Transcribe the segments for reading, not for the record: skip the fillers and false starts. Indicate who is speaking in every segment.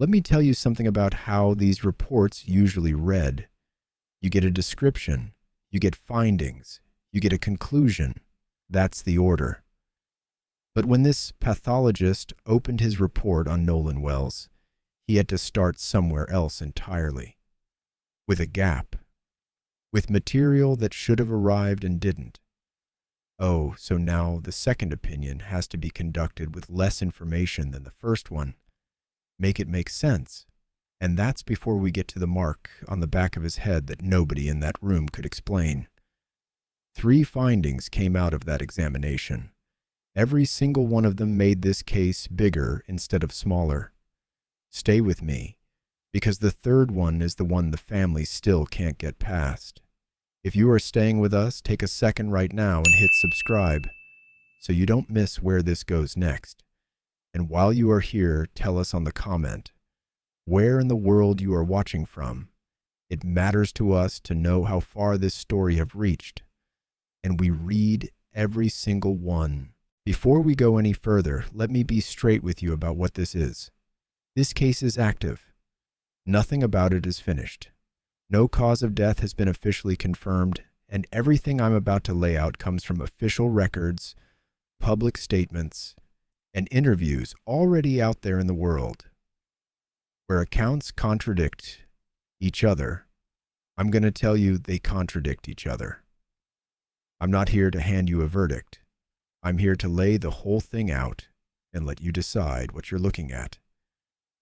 Speaker 1: Let me tell you something about how these reports usually read. You get a description, you get findings, you get a conclusion. That's the order. But when this pathologist opened his report on Nolan Wells, he had to start somewhere else entirely. With a gap. With material that should have arrived and didn't. Oh, so now the second opinion has to be conducted with less information than the first one. Make it make sense. And that's before we get to the mark on the back of his head that nobody in that room could explain. 3 findings came out of that examination. Every single one of them made this case bigger instead of smaller. Stay with me, because the third one is the one the family still can't get past. If you are staying with us, take a second right now and hit subscribe so you don't miss where this goes next. And while you are here, tell us on the comment where in the world you are watching from. It matters to us to know how far this story have reached, and we read every single one. Before we go any further, let me be straight with you about what this is. This case is active. Nothing about it is finished. No cause of death has been officially confirmed, and everything I'm about to lay out comes from official records, public statements, and interviews already out there in the world. Where accounts contradict each other, I'm going to tell you they contradict each other. I'm not here to hand you a verdict. I'm here to lay the whole thing out and let you decide what you're looking at.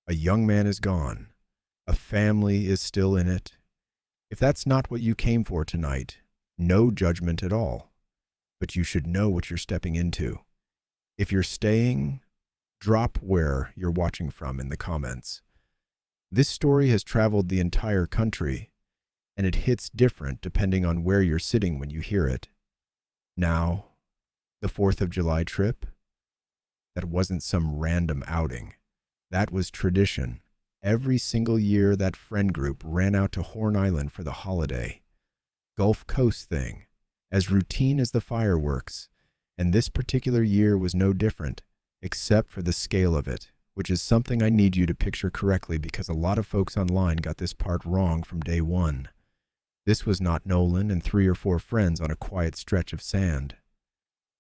Speaker 1: A young man is gone. A family is still in it. If that's not what you came for tonight, no judgment at all. But you should know what you're stepping into. If you're staying, drop where you're watching from in the comments. This story has traveled the entire country, and it hits different depending on where you're sitting when you hear it. Now, the 4th of July trip? That wasn't some random outing. That was tradition. Every single year that friend group ran out to Horn Island for the holiday. Gulf Coast thing, as routine as the fireworks, and this particular year was no different, except for the scale of it, which is something I need you to picture correctly because a lot of folks online got this part wrong from day one. This was not Nolan and 3 or 4 friends on a quiet stretch of sand.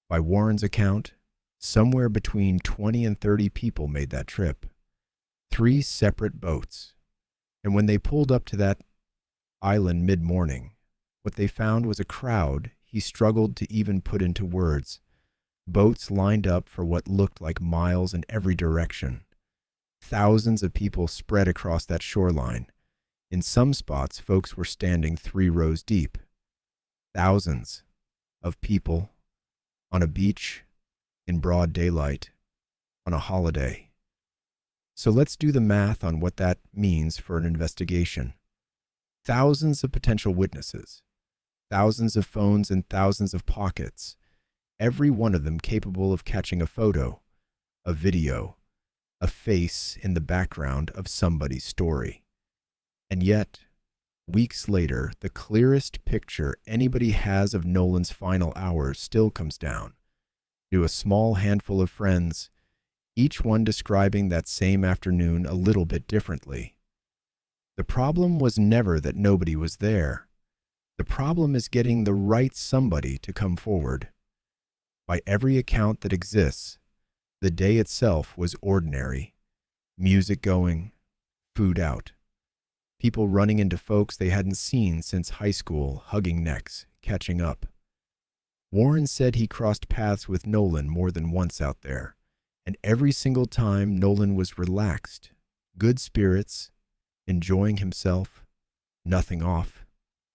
Speaker 1: By Warren's account, somewhere between 20 and 30 people made that trip. 3 separate boats. And when they pulled up to that island mid-morning, what they found was a crowd he struggled to even put into words. Boats lined up for what looked like miles in every direction. Thousands of people spread across that shoreline. In some spots, folks were standing 3 rows deep. Thousands of people on a beach in broad daylight on a holiday. So let's do the math on what that means for an investigation. Thousands of potential witnesses, thousands of phones and thousands of pockets, every one of them capable of catching a photo, a video, a face in the background of somebody's story. And yet, weeks later, the clearest picture anybody has of Nolan's final hours still comes down to a small handful of friends, each one describing that same afternoon a little bit differently. The problem was never that nobody was there. The problem is getting the right somebody to come forward. By every account that exists, the day itself was ordinary. Music going, food out. People running into folks they hadn't seen since high school, hugging necks, catching up. Warren said he crossed paths with Nolan more than once out there, and every single time Nolan was relaxed, good spirits, enjoying himself, nothing off,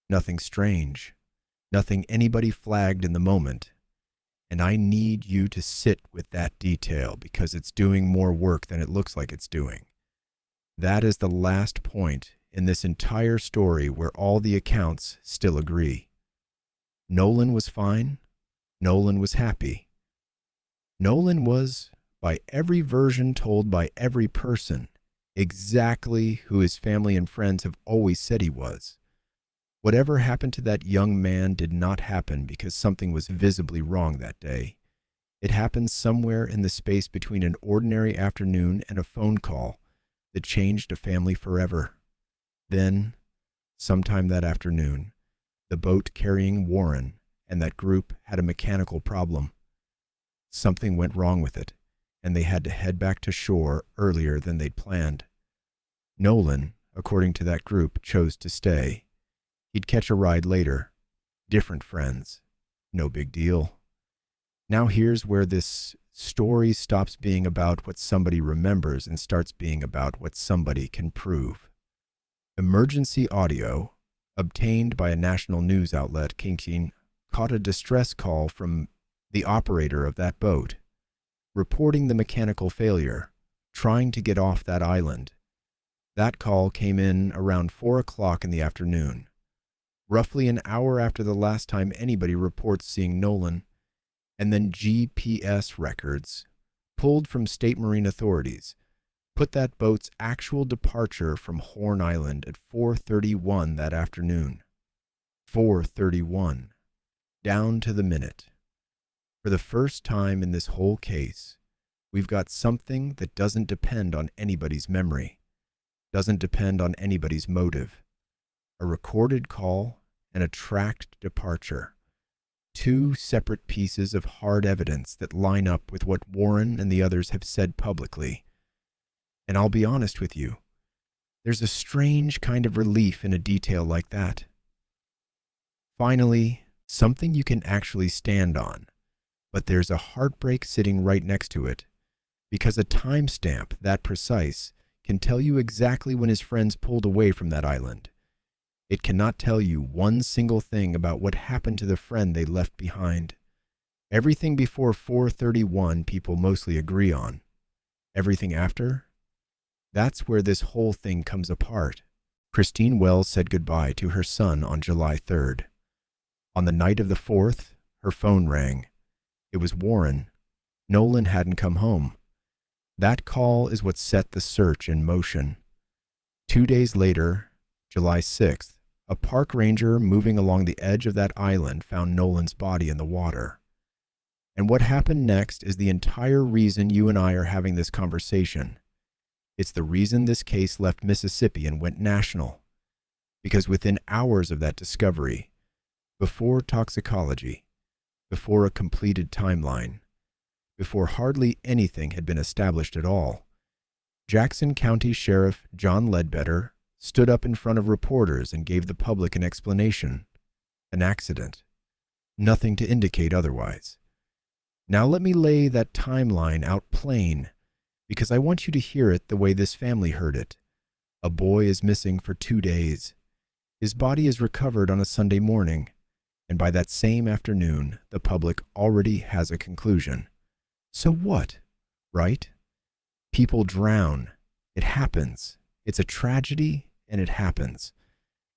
Speaker 1: nothing strange, nothing anybody flagged in the moment. And I need you to sit with that detail because it's doing more work than it looks like it's doing. That is the last point in this entire story where all the accounts still agree. Nolan was fine. Nolan was happy. Nolan was, by every version told by every person, exactly who his family and friends have always said he was. Whatever happened to that young man did not happen because something was visibly wrong that day. It happened somewhere in the space between an ordinary afternoon and a phone call that changed a family forever. Then, sometime that afternoon, the boat carrying Warren and that group had a mechanical problem. Something went wrong with it, and they had to head back to shore earlier than they'd planned. Nolan, according to that group, chose to stay. He'd catch a ride later. Different friends. No big deal. Now here's where this story stops being about what somebody remembers and starts being about what somebody can prove. Emergency audio, obtained by a national news outlet, caught a distress call from the operator of that boat, reporting the mechanical failure, trying to get off that island. That call came in around 4 o'clock in the afternoon, roughly an hour after the last time anybody reports seeing Nolan, and then GPS records, pulled from state marine authorities, put that boat's actual departure from Horn Island at 4:31 that afternoon. 4:31. Down to the minute. For the first time in this whole case, we've got something that doesn't depend on anybody's memory, doesn't depend on anybody's motive. A recorded call and a tracked departure. Two separate pieces of hard evidence that line up with what Warren and the others have said publicly. And I'll be honest with you, there's a strange kind of relief in a detail like that. Finally, something you can actually stand on, but there's a heartbreak sitting right next to it, because a timestamp that precise can tell you exactly when his friends pulled away from that island. It cannot tell you one single thing about what happened to the friend they left behind. Everything before 4:31 people mostly agree on. Everything after? That's where this whole thing comes apart. Christine Wells said goodbye to her son on July 3rd. On the night of the 4th, her phone rang. It was Warren. Nolan hadn't come home. That call is what set the search in motion. 2 days later, July 6th, a park ranger moving along the edge of that island found Nolan's body in the water. And what happened next is the entire reason you and I are having this conversation. It's the reason this case left Mississippi and went national. Because within hours of that discovery, before toxicology, before a completed timeline, before hardly anything had been established at all, Jackson County Sheriff John Ledbetter stood up in front of reporters and gave the public an explanation. An accident. Nothing to indicate otherwise. Now let me lay that timeline out plain, because I want you to hear it the way this family heard it. A boy is missing for 2 days. His body is recovered on a Sunday morning, and by that same afternoon, the public already has a conclusion. So what, right? People drown. It happens. It's a tragedy, and it happens.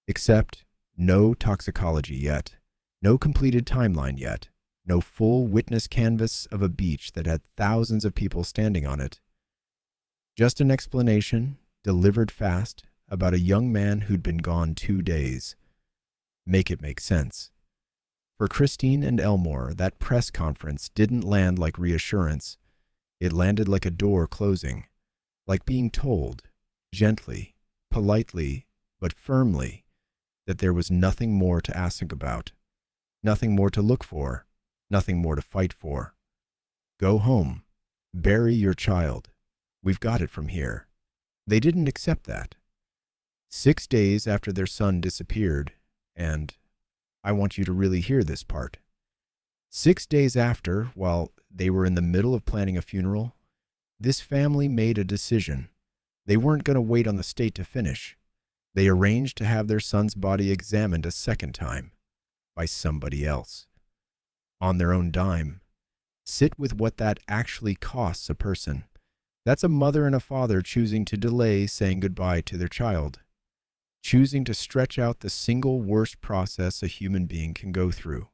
Speaker 1: Except no toxicology yet, no completed timeline yet, no full witness canvas of a beach that had thousands of people standing on it. Just an explanation, delivered fast, about a young man who'd been gone 2 days. Make it make sense. For Christine and Elmore, that press conference didn't land like reassurance. It landed like a door closing, like being told, gently, politely, but firmly, that there was nothing more to ask about, nothing more to look for, nothing more to fight for. Go home. Bury your child. We've got it from here. They didn't accept that. 6 days after their son disappeared, and I want you to really hear this part. 6 days after, while they were in the middle of planning a funeral, this family made a decision. They weren't going to wait on the state to finish. They arranged to have their son's body examined a second time by somebody else. On their own dime. Sit with what that actually costs a person. That's a mother and a father choosing to delay saying goodbye to their child. Choosing to stretch out the single worst process a human being can go through,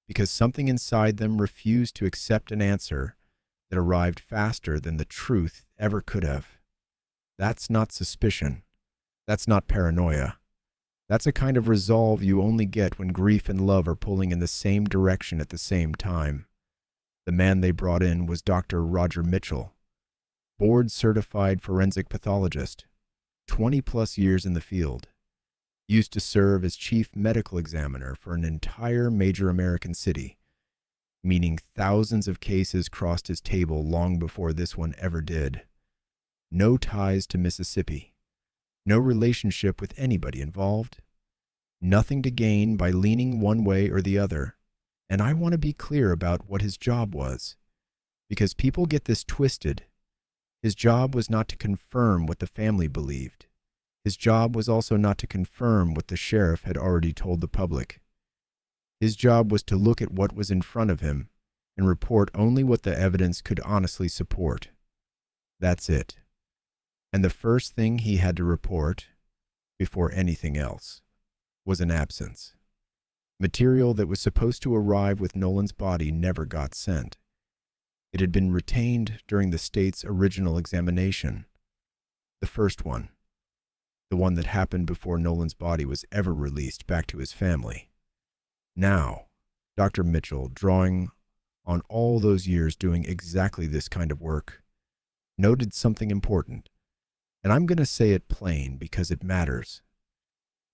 Speaker 1: because something inside them refused to accept an answer that arrived faster than the truth ever could have. That's not suspicion. That's not paranoia. That's a kind of resolve you only get when grief and love are pulling in the same direction at the same time. The man they brought in was Dr. Roger Mitchell. board-certified forensic pathologist, 20-plus years in the field, used to serve as chief medical examiner for an entire major American city, meaning thousands of cases crossed his table long before this one ever did. No ties to Mississippi, no relationship with anybody involved, nothing to gain by leaning one way or the other. And I want to be clear about what his job was, because people get this twisted. His job was not to confirm what the family believed. His job was also not to confirm what the sheriff had already told the public. His job was to look at what was in front of him and report only what the evidence could honestly support. That's it. And the first thing he had to report, before anything else, was an absence. Material that was supposed to arrive with Nolan's body never got sent. It had been retained during the state's original examination. The first one. The one that happened before Nolan's body was ever released back to his family. Now, Dr. Mitchell, drawing on all those years doing exactly this kind of work, noted something important. And I'm going to say it plain because it matters.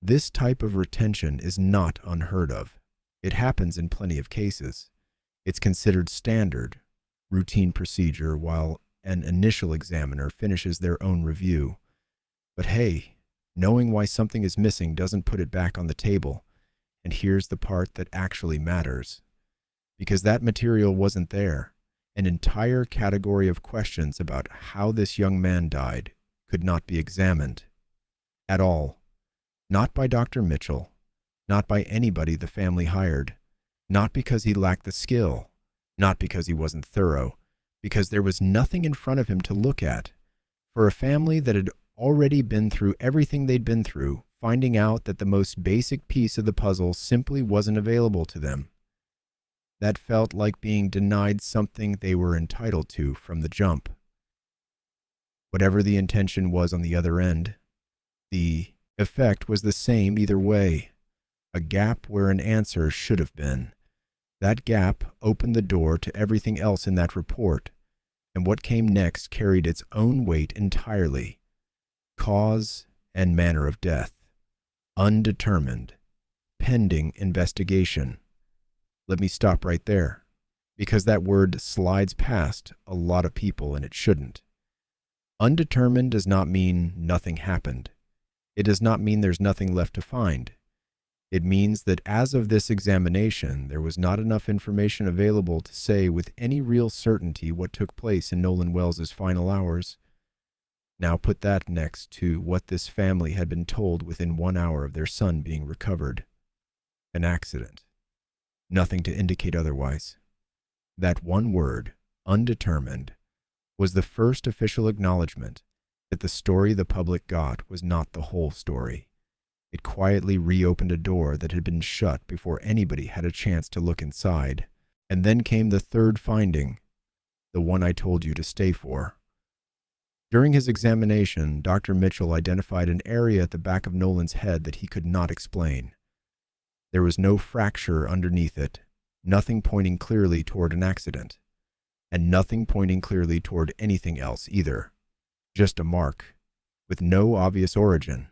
Speaker 1: This type of retention is not unheard of. It happens in plenty of cases. It's considered standard, routine procedure while an initial examiner finishes their own review. But hey, knowing why something is missing doesn't put it back on the table. And here's the part that actually matters. Because that material wasn't there, an entire category of questions about how this young man died could not be examined at all. Not by Dr. Mitchell, not by anybody the family hired, not because he lacked the skill, not because he wasn't thorough, because there was nothing in front of him to look at. For a family that had already been through everything they'd been through, finding out that the most basic piece of the puzzle simply wasn't available to them. That felt like being denied something they were entitled to from the jump. Whatever the intention was on the other end, the effect was the same either way. A gap where an answer should have been. That gap opened the door to everything else in that report, and what came next carried its own weight entirely. Cause and manner of death. Undetermined. Pending investigation. Let me stop right there, because that word slides past a lot of people and it shouldn't. Undetermined does not mean nothing happened. It does not mean there's nothing left to find. It means that as of this examination, there was not enough information available to say with any real certainty what took place in Nolan Wells' final hours. Now put that next to what this family had been told within 1 hour of their son being recovered. An accident. Nothing to indicate otherwise. That one word, undetermined, was the first official acknowledgement that the story the public got was not the whole story. It quietly reopened a door that had been shut before anybody had a chance to look inside. And then came the third finding, the one I told you to stay for. During his examination, Dr. Mitchell identified an area at the back of Nolan's head that he could not explain. There was no fracture underneath it, nothing pointing clearly toward an accident, and nothing pointing clearly toward anything else either. Just a mark, with no obvious origin.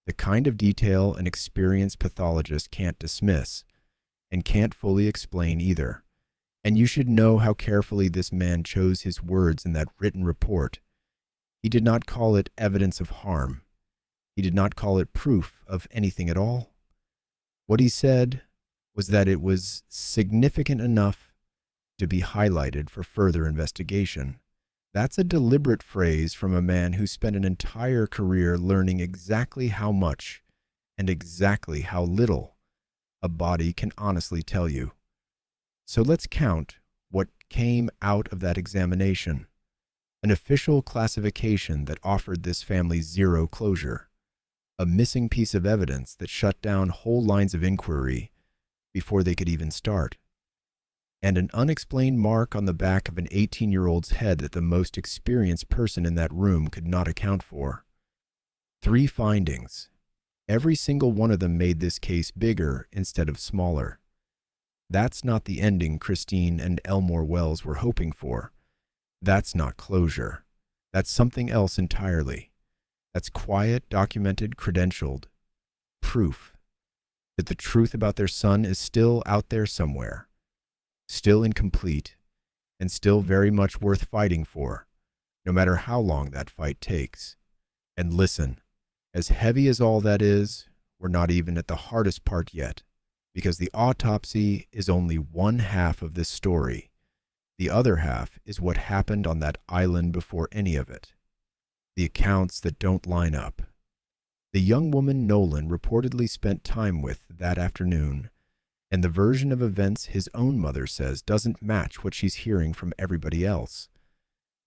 Speaker 1: The kind of detail an experienced pathologist can't dismiss, and can't fully explain either. And you should know how carefully this man chose his words in that written report. He did not call it evidence of harm. He did not call it proof of anything at all. What he said was that it was significant enough to be highlighted for further investigation. That's a deliberate phrase from a man who spent an entire career learning exactly how much and exactly how little a body can honestly tell you. So let's count what came out of that examination. An official classification that offered this family zero closure. A missing piece of evidence that shut down whole lines of inquiry before they could even start. And an unexplained mark on the back of an 18-year-old's head that the most experienced person in that room could not account for. 3 findings. Every single one of them made this case bigger instead of smaller. That's not the ending Christine and Elmore Wells were hoping for. That's not closure. That's something else entirely. That's quiet, documented, credentialed proof that the truth about their son is still out there somewhere, still incomplete, and still very much worth fighting for, no matter how long that fight takes. And listen, as heavy as all that is, we're not even at the hardest part yet, because the autopsy is only one half of this story. The other half is what happened on that island before any of it. The accounts that don't line up. The young woman Nolan reportedly spent time with that afternoon, and the version of events his own mother says doesn't match what she's hearing from everybody else.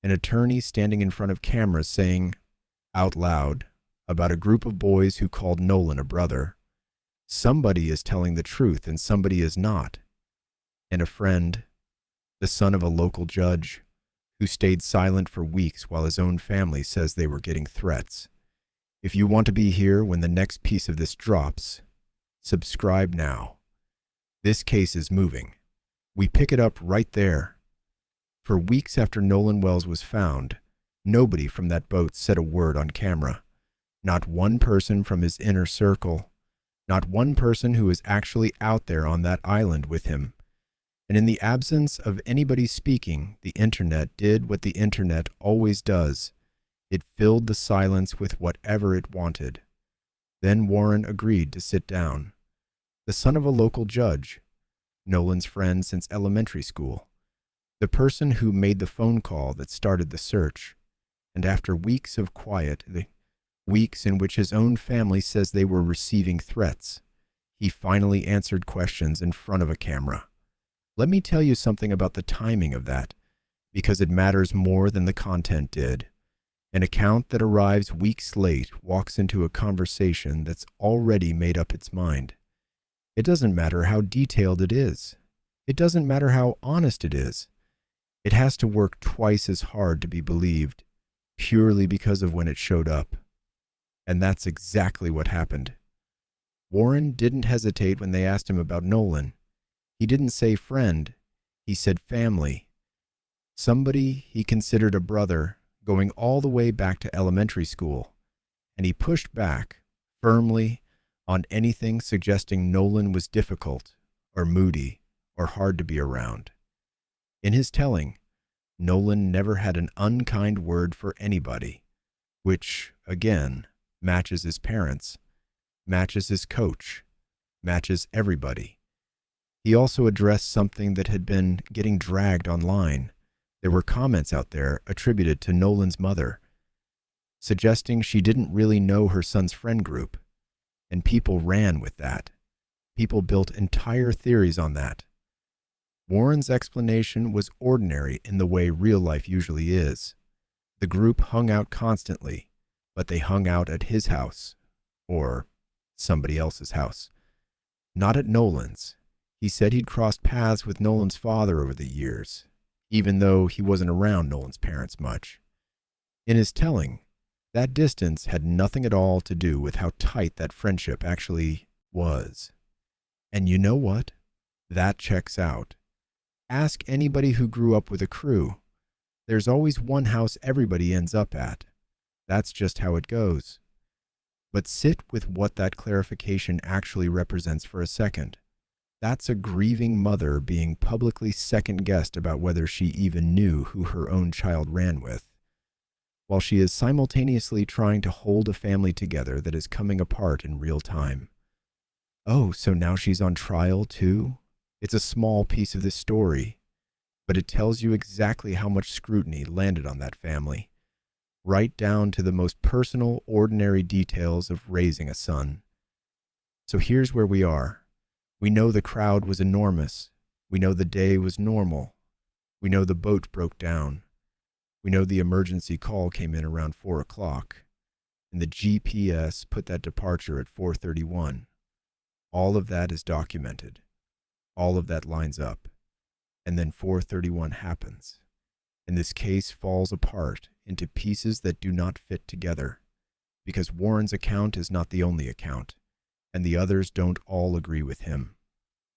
Speaker 1: An attorney standing in front of cameras saying, out loud, about a group of boys who called Nolan a brother. Somebody is telling the truth and somebody is not. And a friend, the son of a local judge, who stayed silent for weeks while his own family says they were getting threats. If you want to be here when the next piece of this drops, subscribe now. This case is moving. We pick it up right there. For weeks after Nolan Wells was found, nobody from that boat said a word on camera. Not one person from his inner circle. Not one person who was actually out there on that island with him. And in the absence of anybody speaking, the internet did what the internet always does. It filled the silence with whatever it wanted. Then Warren agreed to sit down. The son of a local judge, Nolan's friend since elementary school, the person who made the phone call that started the search, and after weeks of quiet, the weeks in which his own family says they were receiving threats, he finally answered questions in front of a camera. Let me tell you something about the timing of that, because it matters more than the content did. An account that arrives weeks late walks into a conversation that's already made up its mind. It doesn't matter how detailed it is. It doesn't matter how honest it is. It has to work twice as hard to be believed, purely because of when it showed up. And that's exactly what happened. Warren didn't hesitate when they asked him about Nolan. He didn't say friend. He said family. Somebody he considered a brother, going all the way back to elementary school, and he pushed back, firmly, on anything suggesting Nolan was difficult, or moody, or hard to be around. In his telling, Nolan never had an unkind word for anybody, which, again, matches his parents, matches his coach, matches everybody. He also addressed something that had been getting dragged online. There were comments out there attributed to Nolan's mother, suggesting she didn't really know her son's friend group, and people ran with that. People built entire theories on that. Warren's explanation was ordinary in the way real life usually is. The group hung out constantly, but they hung out at his house, or somebody else's house. Not at Nolan's. He said he'd crossed paths with Nolan's father over the years, even though he wasn't around Nolan's parents much. In his telling, that distance had nothing at all to do with how tight that friendship actually was. And you know what? That checks out. Ask anybody who grew up with a crew. There's always one house everybody ends up at. That's just how it goes. But sit with what that clarification actually represents for a second. That's a grieving mother being publicly second-guessed about whether she even knew who her own child ran with, while she is simultaneously trying to hold a family together that is coming apart in real time. Oh, so now she's on trial too? It's a small piece of this story, but it tells you exactly how much scrutiny landed on that family, right down to the most personal, ordinary details of raising a son. So here's where we are. We know the crowd was enormous. We know the day was normal. We know the boat broke down. We know the emergency call came in around 4 o'clock, and the GPS put that departure at 4:31. All of that is documented. All of that lines up. And then 4:31 happens, and this case falls apart into pieces that do not fit together, because Warren's account is not the only account, and the others don't all agree with him,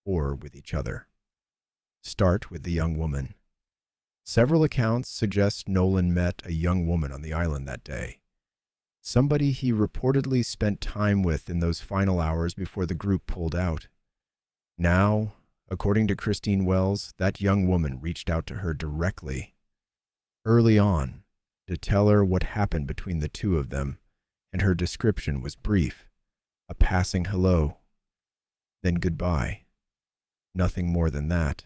Speaker 1: or with each other. Start with the young woman. Several accounts suggest Nolan met a young woman on the island that day, somebody he reportedly spent time with in those final hours before the group pulled out. Now, according to Christine Wells, that young woman reached out to her directly, early on, to tell her what happened between the two of them, and her description was brief, a passing hello, then goodbye. Nothing more than that.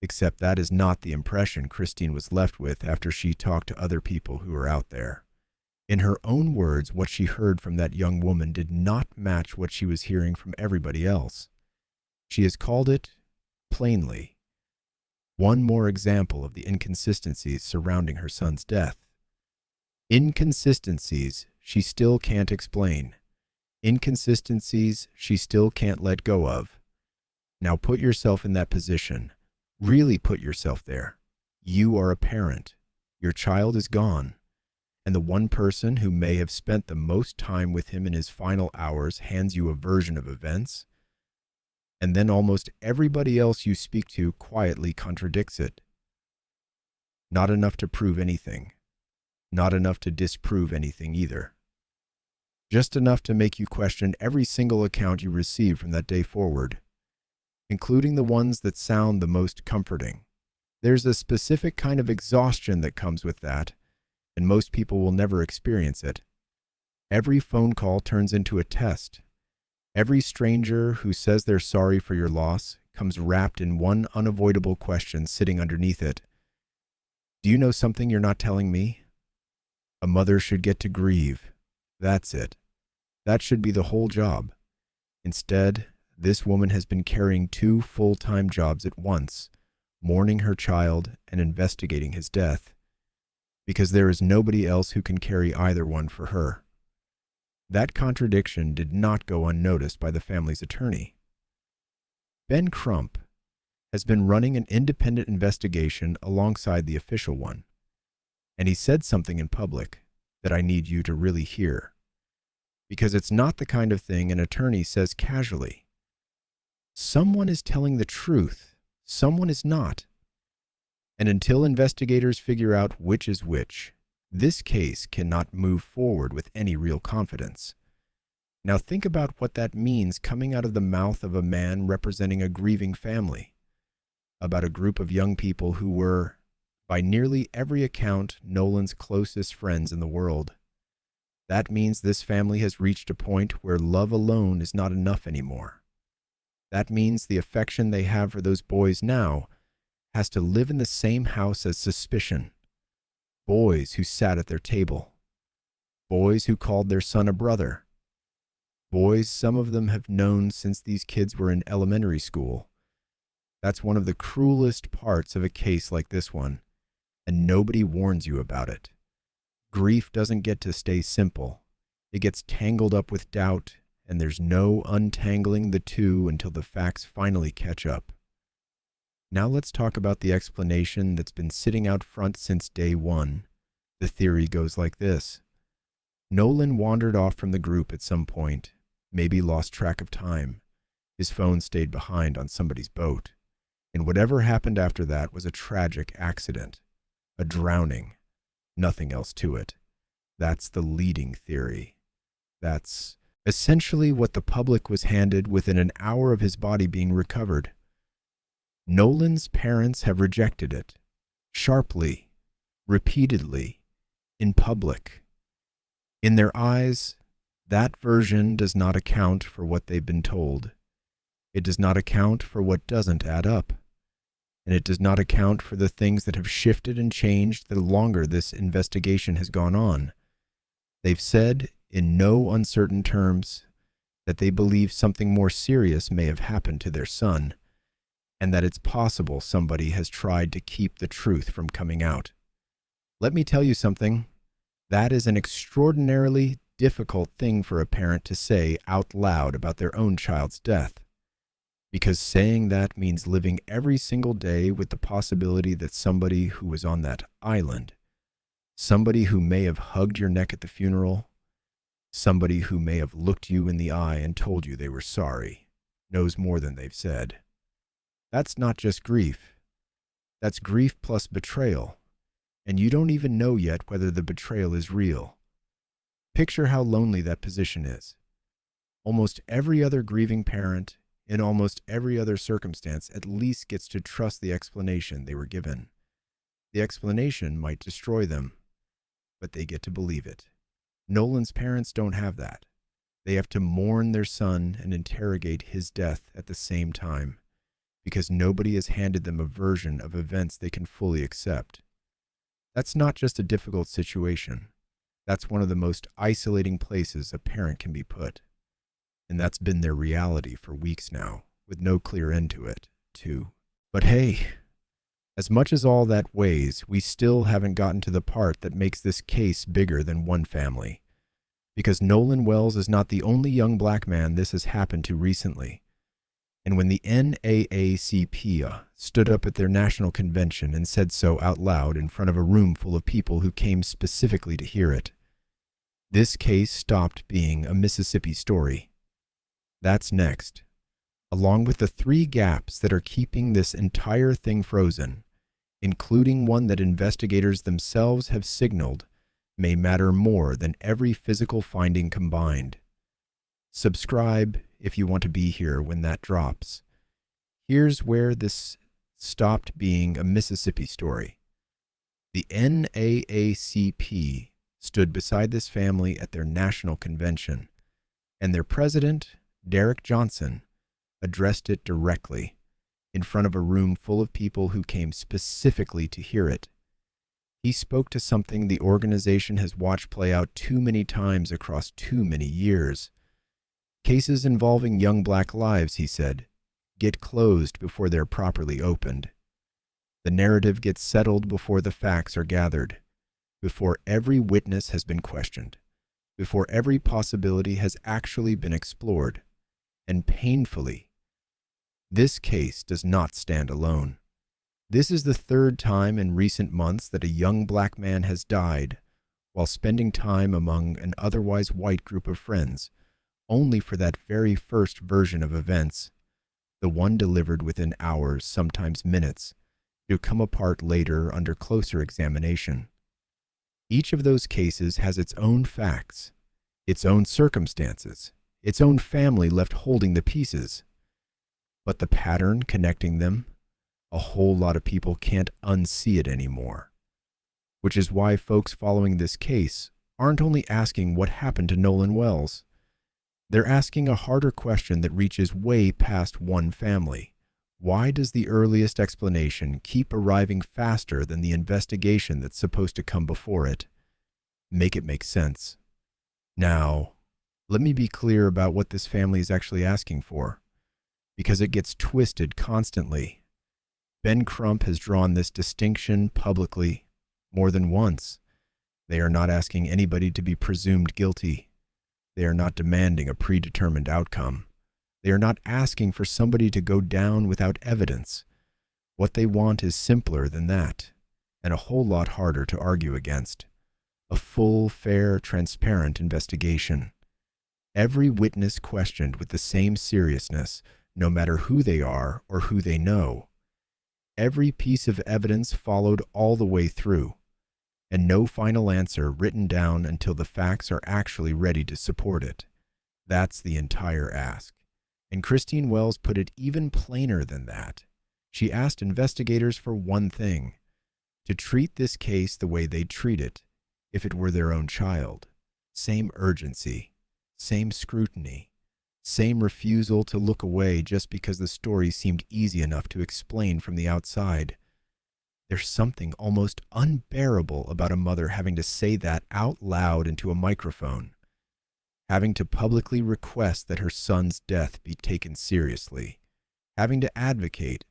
Speaker 1: Except that is not the impression Christine was left with after she talked to other people who were out there. In her own words, what she heard from that young woman did not match what she was hearing from everybody else. She has called it, plainly, one more example of the inconsistencies surrounding her son's death. Inconsistencies she still can't explain. Inconsistencies she still can't let go of. Now put yourself in that position. Really put yourself there. You are a parent. Your child is gone. And the one person who may have spent the most time with him in his final hours hands you a version of events, and then almost everybody else you speak to quietly contradicts it. Not enough to prove anything. Not enough to disprove anything either. Just enough to make you question every single account you receive from that day forward, including the ones that sound the most comforting. There's a specific kind of exhaustion that comes with that, and most people will never experience it. Every phone call turns into a test. Every stranger who says they're sorry for your loss comes wrapped in one unavoidable question sitting underneath it. Do you know something you're not telling me? A mother should get to grieve. That's it. That should be the whole job. Instead, this woman has been carrying 2 full-time jobs at once, mourning her child and investigating his death, because there is nobody else who can carry either one for her. That contradiction did not go unnoticed by the family's attorney. Ben Crump has been running an independent investigation alongside the official one, and he said something in public that I need you to really hear, because it's not the kind of thing an attorney says casually. Someone is telling the truth, someone is not. And until investigators figure out which is which, this case cannot move forward with any real confidence. Now think about what that means coming out of the mouth of a man representing a grieving family, about a group of young people who were, by nearly every account, Nolan's closest friends in the world. That means this family has reached a point where love alone is not enough anymore. That means the affection they have for those boys now has to live in the same house as suspicion. Boys who sat at their table. Boys who called their son a brother. Boys some of them have known since these kids were in elementary school. That's one of the cruelest parts of a case like this one, and nobody warns you about it. Grief doesn't get to stay simple. It gets tangled up with doubt, and there's no untangling the two until the facts finally catch up. Now let's talk about the explanation that's been sitting out front since day one. The theory goes like this. Nolan wandered off from the group at some point, maybe lost track of time. His phone stayed behind on somebody's boat. And whatever happened after that was a tragic accident. A drowning. Nothing else to it. That's the leading theory. That's essentially what the public was handed within an hour of his body being recovered. Nolan's parents have rejected it, sharply, repeatedly, in public. In their eyes, that version does not account for what they've been told. It does not account for what doesn't add up. And it does not account for the things that have shifted and changed the longer this investigation has gone on. They've said, in no uncertain terms, that they believe something more serious may have happened to their son, and that it's possible somebody has tried to keep the truth from coming out. Let me tell you something. That is an extraordinarily difficult thing for a parent to say out loud about their own child's death. Because saying that means living every single day with the possibility that somebody who was on that island, somebody who may have hugged your neck at the funeral, somebody who may have looked you in the eye and told you they were sorry, knows more than they've said. That's not just grief. That's grief plus betrayal, and you don't even know yet whether the betrayal is real. Picture how lonely that position is. Almost every other grieving parent, in almost every other circumstance, at least gets to trust the explanation they were given. The explanation might destroy them, but they get to believe it. Nolan's parents don't have that. They have to mourn their son and interrogate his death at the same time, because nobody has handed them a version of events they can fully accept. That's not just a difficult situation. That's one of the most isolating places a parent can be put. And that's been their reality for weeks now, with no clear end to it, too. But hey, as much as all that weighs, we still haven't gotten to the part that makes this case bigger than one family. Because Nolan Wells is not the only young black man this has happened to recently. And when the NAACP stood up at their national convention and said so out loud in front of a room full of people who came specifically to hear it, this case stopped being a Mississippi story. That's next, along with the 3 gaps that are keeping this entire thing frozen, including one that investigators themselves have signaled may matter more than every physical finding combined. Subscribe if you want to be here when that drops. Here's where this stopped being a Mississippi story. The NAACP stood beside this family at their national convention, and their president, Derek Johnson, addressed it directly in front of a room full of people who came specifically to hear it. He spoke to something the organization has watched play out too many times across too many years. Cases involving young black lives, he said, get closed before they're properly opened. The narrative gets settled before the facts are gathered, before every witness has been questioned, before every possibility has actually been explored. And painfully, this case does not stand alone. This is the 3rd time in recent months that a young black man has died while spending time among an otherwise white group of friends, only for that very first version of events, the one delivered within hours, sometimes minutes, to come apart later under closer examination. Each of those cases has its own facts, its own circumstances, its own family left holding the pieces. But the pattern connecting them, a whole lot of people can't unsee it anymore. Which is why folks following this case aren't only asking what happened to Nolan Wells. They're asking a harder question that reaches way past one family. Why does the earliest explanation keep arriving faster than the investigation that's supposed to come before it? Make it make sense. Now, let me be clear about what this family is actually asking for, because it gets twisted constantly. Ben Crump has drawn this distinction publicly more than once. They are not asking anybody to be presumed guilty. They are not demanding a predetermined outcome. They are not asking for somebody to go down without evidence. What they want is simpler than that, and a whole lot harder to argue against. A full, fair, transparent investigation. Every witness questioned with the same seriousness, no matter who they are or who they know. Every piece of evidence followed all the way through, and no final answer written down until the facts are actually ready to support it. That's the entire ask. And Christine Wells put it even plainer than that. She asked investigators for one thing: to treat this case the way they'd treat it if it were their own child. Same urgency, same scrutiny, same refusal to look away just because the story seemed easy enough to explain from the outside. There's something almost unbearable about a mother having to say that out loud into a microphone, having to publicly request that her son's death be taken seriously, having to advocate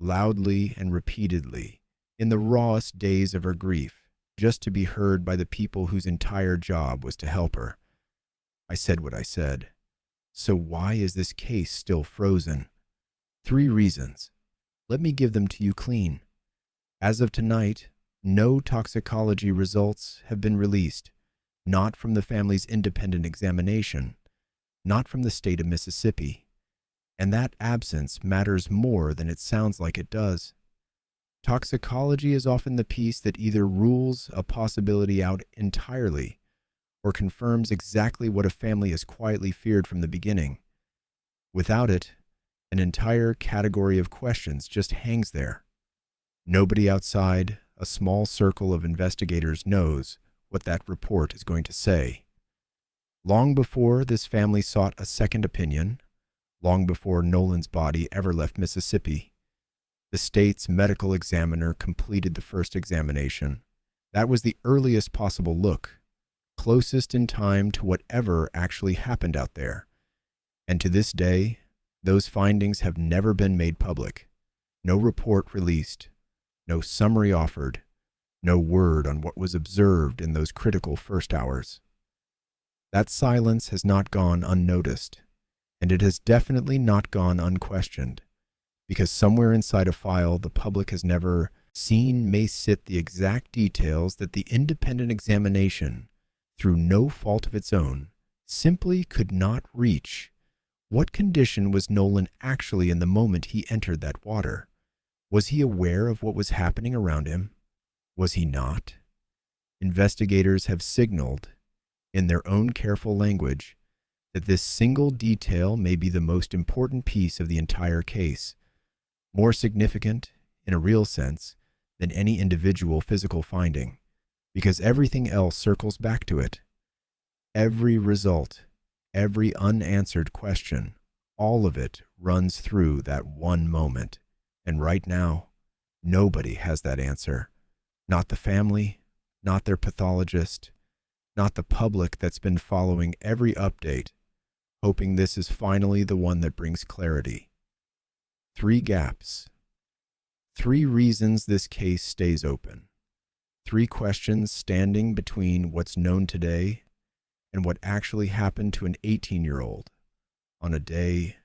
Speaker 1: loudly and repeatedly in the rawest days of her grief, just to be heard by the people whose entire job was to help her. I said what I said. So why is this case still frozen? 3 reasons. Let me give them to you clean. As of tonight, no toxicology results have been released, not from the family's independent examination, not from the state of Mississippi. And that absence matters more than it sounds like it does. Toxicology is often the piece that either rules a possibility out entirely or confirms exactly what a family has quietly feared from the beginning. Without it, an entire category of questions just hangs there. Nobody outside a small circle of investigators knows what that report is going to say. Long before this family sought a second opinion, long before Nolan's body ever left Mississippi, the state's medical examiner completed the first examination. That was the earliest possible look, closest in time to whatever actually happened out there. And to this day, those findings have never been made public. No report released, no summary offered, no word on what was observed in those critical first hours. That silence has not gone unnoticed, and it has definitely not gone unquestioned, because somewhere inside a file the public has never seen may sit the exact details that the independent examination, through no fault of its own, simply could not reach. What condition was Nolan actually in the moment he entered that water? Was he aware of what was happening around him? Was he not? Investigators have signaled, in their own careful language, that this single detail may be the most important piece of the entire case, more significant, in a real sense, than any individual physical finding, because everything else circles back to it. Every result, every unanswered question, all of it runs through that one moment. And right now, nobody has that answer. Not the family, not their pathologist, not the public that's been following every update, hoping this is finally the one that brings clarity. 3 gaps. 3 reasons this case stays open. 3 questions standing between what's known today and what actually happened to an 18-year-old on a day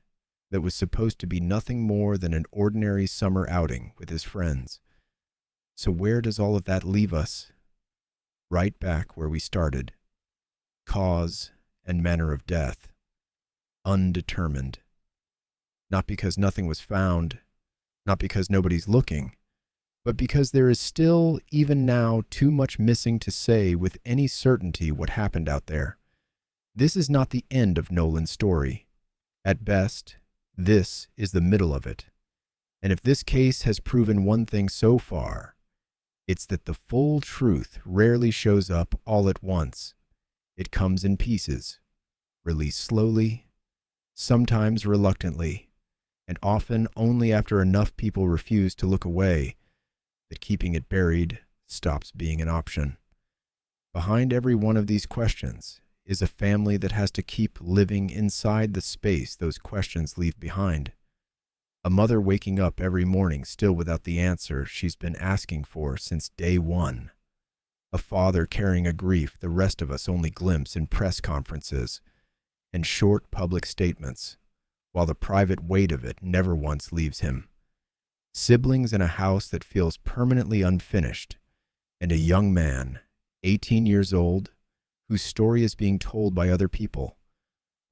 Speaker 1: that was supposed to be nothing more than an ordinary summer outing with his friends. So where does all of that leave us? Right back where we started. Cause and manner of death. Undetermined. Not because nothing was found, not because nobody's looking, but because there is still, even now, too much missing to say with any certainty what happened out there. This is not the end of Nolan's story. At best, this is the middle of it. And if this case has proven one thing so far, it's that the full truth rarely shows up all at once. It comes in pieces, released slowly, sometimes reluctantly, and often only after enough people refuse to look away that keeping it buried stops being an option. Behind every one of these questions is a family that has to keep living inside the space those questions leave behind. A mother waking up every morning still without the answer she's been asking for since day one. A father carrying a grief the rest of us only glimpse in press conferences and short public statements, while the private weight of it never once leaves him. Siblings in a house that feels permanently unfinished, and a young man, 18 years old, whose story is being told by other people,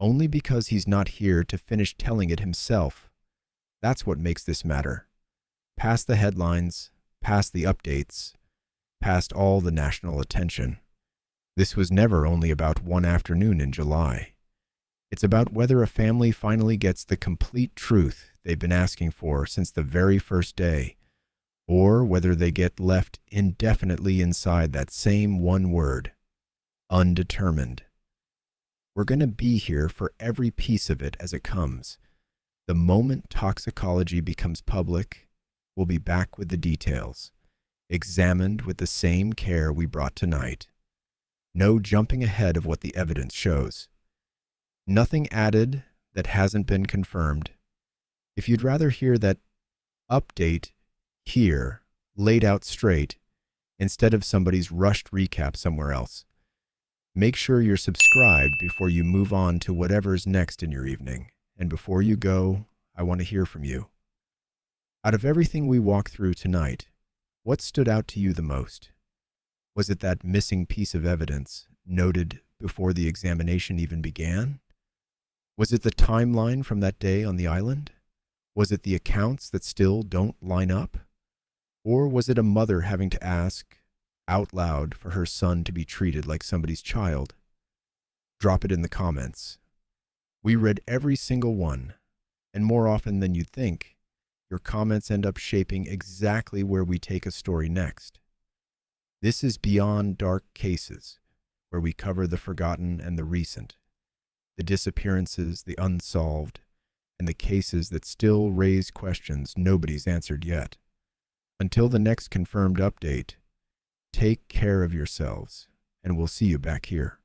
Speaker 1: only because he's not here to finish telling it himself. That's what makes this matter. Past the headlines, past the updates, past all the national attention. This was never only about one afternoon in July. It's about whether a family finally gets the complete truth they've been asking for since the very first day, or whether they get left indefinitely inside that same one word, undetermined. We're going to be here for every piece of it as it comes. The moment toxicology becomes public, we'll be back with the details, examined with the same care we brought tonight. No jumping ahead of what the evidence shows. Nothing added that hasn't been confirmed. If you'd rather hear that update here, laid out straight, instead of somebody's rushed recap somewhere else, make sure you're subscribed before you move on to whatever's next in your evening. And before you go, I want to hear from you. Out of everything we walked through tonight, what stood out to you the most? Was it that missing piece of evidence noted before the examination even began? Was it the timeline from that day on the island? Was it the accounts that still don't line up? Or was it a mother having to ask out loud for her son to be treated like somebody's child? Drop it in the comments. We read every single one, and more often than you'd think, your comments end up shaping exactly where we take a story next. This is Beyond Dark Cases, where we cover the forgotten and the recent, the disappearances, the unsolved, and the cases that still raise questions nobody's answered yet. Until the next confirmed update, take care of yourselves, and we'll see you back here.